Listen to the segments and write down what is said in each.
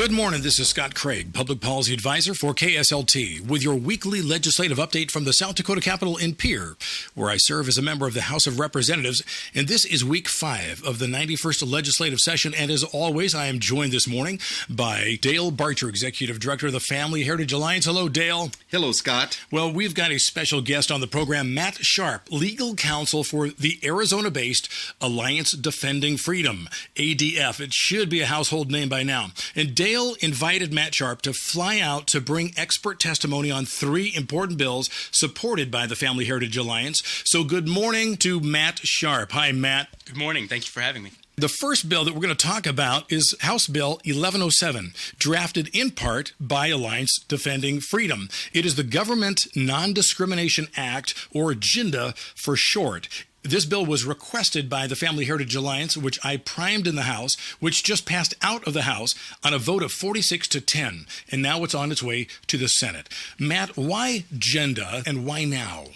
Good morning. This is Scott Craig, Public Policy Advisor for KSLT, with your weekly legislative update from the South Dakota Capitol in Pierre, where I serve as a member of the House of Representatives. And this is week 5 of the 91st legislative session. And as always, I am joined this morning by Dale Barcher, Executive Director of the Family Heritage Alliance. Hello, Dale. Hello, Scott. Well, we've got a special guest on the program, Matt Sharp, legal counsel for the Arizona-based Alliance Defending Freedom, ADF. It should be a household name by now. And Dale invited Matt Sharp to fly out to bring expert testimony on 3 important bills supported by the Family Heritage Alliance. So good morning to Matt Sharp. Hi, Matt. Good morning. Thank you for having me. The first bill that we're going to talk about is House Bill 1107, drafted in part by Alliance Defending Freedom. It is the Government Non-Discrimination Act, or GINDA for short. This bill was requested by the Family Heritage Alliance, which I primed in the House, which just passed out of the House on a vote of 46-10, and now it's on its way to the Senate. Matt, why GINDA and why now?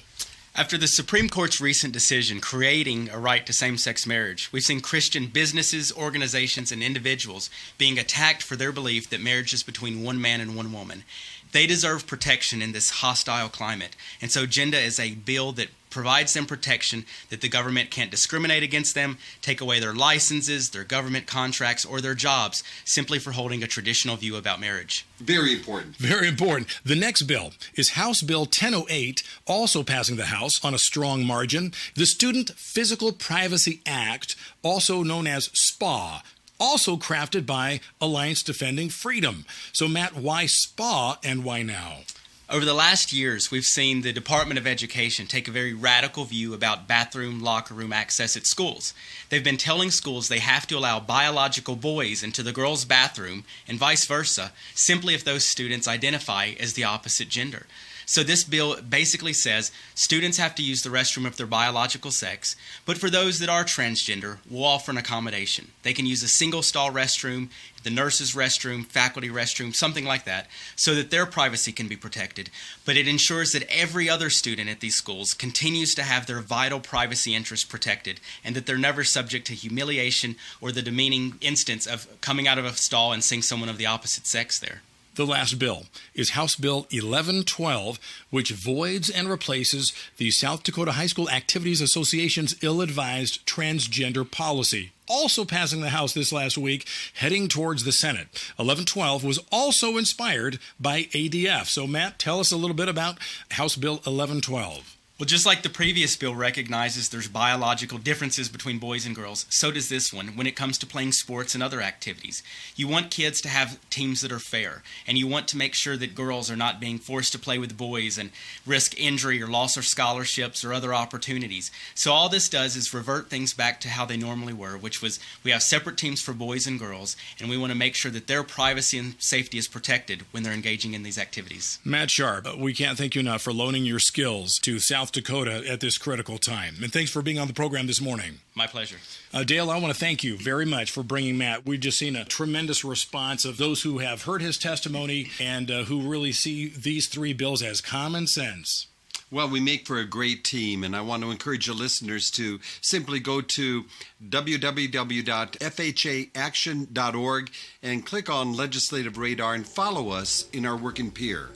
After the Supreme Court's recent decision creating a right to same-sex marriage, we've seen Christian businesses, organizations, and individuals being attacked for their belief that marriage is between one man and one woman. They deserve protection in this hostile climate, and so GINDA is a bill that provides them protection that the government can't discriminate against them, take away their licenses, their government contracts, or their jobs simply for holding a traditional view about marriage. Very important. Very important. The next bill is House Bill 1008, also passing the House on a strong margin. The Student Physical Privacy Act, also known as SPA, also crafted by Alliance Defending Freedom. So, Matt, why SPA and why now? Over the last years, we've seen the Department of Education take a very radical view about bathroom, locker room access at schools. They've been telling schools they have to allow biological boys into the girls' bathroom and vice versa, simply if those students identify as the opposite gender. So this bill basically says students have to use the restroom of their biological sex, but for those that are transgender, we'll offer an accommodation. They can use a single-stall restroom, the nurse's restroom, faculty restroom, something like that, so that their privacy can be protected. But it ensures that every other student at these schools continues to have their vital privacy interests protected, and that they're never subject to humiliation or the demeaning instance of coming out of a stall and seeing someone of the opposite sex there. The last bill is House Bill 1112, which voids and replaces the South Dakota High School Activities Association's ill-advised transgender policy. Also passing the House this last week, heading towards the Senate. 1112 was also inspired by ADF. So, Matt, tell us a little bit about House Bill 1112. Well, just like the previous bill recognizes there's biological differences between boys and girls, so does this one when it comes to playing sports and other activities. You want kids to have teams that are fair, and you want to make sure that girls are not being forced to play with boys and risk injury or loss of scholarships or other opportunities. So all this does is revert things back to how they normally were, which was we have separate teams for boys and girls, and we want to make sure that their privacy and safety is protected when they're engaging in these activities. Matt Sharp, we can't thank you enough for loaning your skills to South Dakota at this critical time. And thanks for being on the program this morning. My pleasure. Dale, I want to thank you very much for bringing Matt. We've just seen a tremendous response of those who have heard his testimony and who really see these 3 bills as common sense. Well, we make for a great team, and I want to encourage your listeners to simply go to www.fhaaction.org and click on Legislative Radar and follow us in our work in Pierre.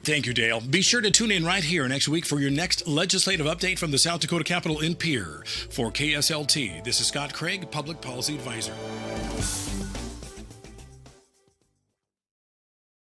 Thank you, Dale. Be sure to tune in right here next week for your next legislative update from the South Dakota Capitol in Pierre. For KSLT, this is Scott Craig, Public Policy Advisor.